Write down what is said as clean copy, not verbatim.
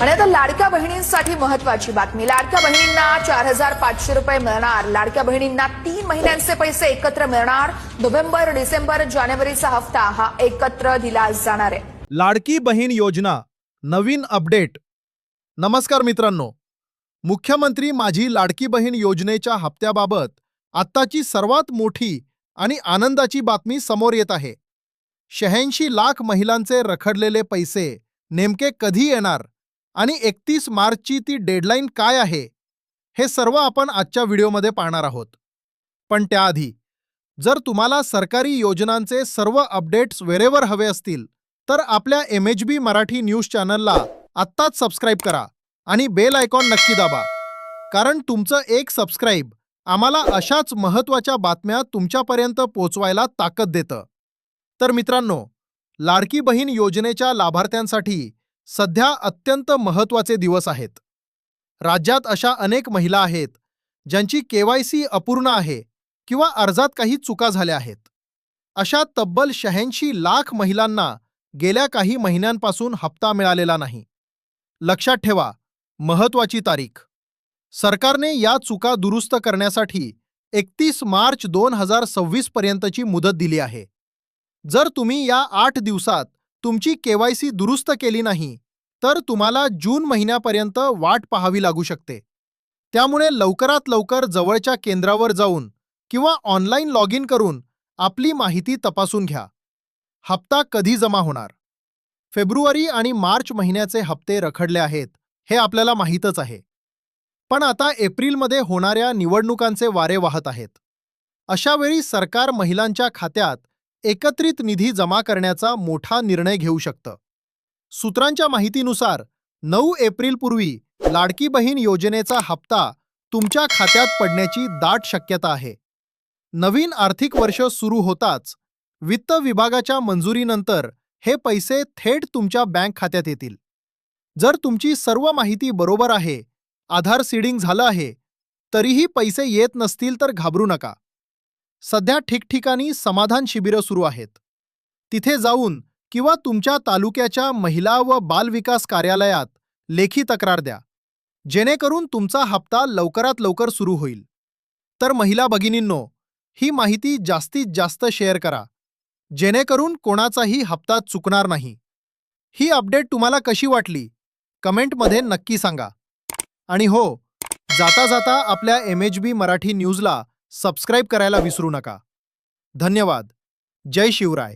आणि आता लाडक्या बहिणींसाठी महत्त्वाची बातमी। लाडक्या बहिणींना 4500 रुपये मिळणार। लाडक्या बहिणींना 3 महिन्यांचे पैसे एकत्र मिळणार। नोव्हेंबर, डिसेंबर, जानेवारीचा हप्ता हा एकत्र दिला जाणार आहे। लाडकी बहीण योजना नवीन अपडेट। नमस्कार मित्रांनो, मुख्यमंत्री माझी लाडकी बहीण योजनेच्या हप्त्याबाबत आत्ताची सर्वात मोठी आणि आनंदाची बातमी समोर येत आहे। 86 लाख महिलांचे रखडलेले पैसे नेमके कधी येणार आणि 31 मार्चची ती डेडलाईन काय आहे, हे सर्व आपण आजच्या व्हिडिओमध्ये पाहणार आहोत। पण त्याआधी जर तुम्हाला सरकारी योजनांचे सर्व अपडेट्स वेळेवर हवे असतील तर आपल्या MHB मराठी न्यूज चॅनलला आत्ताच सबस्क्राइब करा आणि बेल आयकॉन नक्की दाबा, कारण तुमचं एक सबस्क्राइब आम्हाला अशाच महत्त्वाच्या बातम्या तुमच्यापर्यंत पोहोचवायला ताकद देतं। तर मित्रांनो, लाडकी बहीण योजनेच्या लाभार्थ्यांसाठी सध्या अत्यंत महत्त्वाचे दिवस आहेत। राज्यात अशा अनेक महिला आहेत ज्यांची KYC अपूर्ण आहे किंवा अर्जात काही चुका झाल्या आहेत। अशा तब्बल 86 लाख महिलांना गेल्या काही महिन्यांपासून हप्ता मिळालेला नाही। लक्षात ठेवा, महत्त्वाची तारीख। सरकारने या चुका दुरुस्त करण्यासाठी 31 मार्च 2026 पर्यंतची मुदत दिली आहे। जर तुम्ही या 8 दिवसात तुमची KYC दुरुस्त केली नाही तर तुम्हाला जून महिन्यापर्यंत वाट पाहावी लागू शकते। त्यामुळे लवकरात लवकर जवळच्या केंद्रावर जाऊन किंवा ऑनलाईन लॉग इन करून आपली माहिती तपासून घ्या। हप्ता कधी जमा होणार? फेब्रुवारी आणि मार्च महिन्याचे हप्ते रखडले आहेत हे आपल्याला माहीतच आहे। पण आता एप्रिलमध्ये होणाऱ्या निवडणुकांचे वारे वाहत आहेत। अशा वेळी सरकार महिलांच्या खात्यात एकत्रित निधी जमा करण्याचा मोठा निर्णय घेऊ शकतं। सूत्रांच्या माहितीनुसार 9 एप्रिलपूर्वी लाडकी बहीण योजनेचा हप्ता तुमच्या खात्यात पडण्याची दाट शक्यता आहे। नवीन आर्थिक वर्ष सुरू होताच वित्त विभागाच्या मंजुरीनंतर हे पैसे थेट तुमच्या बँक खात्यात येतील। जर तुमची सर्व माहिती बरोबर आहे, आधार सीडिंग झालं आहे, तरीही पैसे येत नसतील तर घाबरू नका। सध्या ठिकठिकाणी समाधान शिबिरं सुरू आहेत। तिथे जाऊन किंवा तुमच्या तालुक्याच्या महिला व बाल विकास कार्यालयात लेखी तक्रार द्या, जेणेकरून तुमचा हप्ता लवकरात लवकर सुरू होईल। तर महिला भगिनींनो, ही माहिती जास्तीत जास्त शेअर करा, जेणेकरून कोणाचाही हप्ता चुकणार नाही। ही अपडेट तुम्हाला कशी वाटली कमेंटमध्ये नक्की सांगा। आणि हो, जाता जाता आपल्या MHB मराठी न्यूजला सबस्क्राइब करायला विसरू नका। धन्यवाद। जय शिवराय।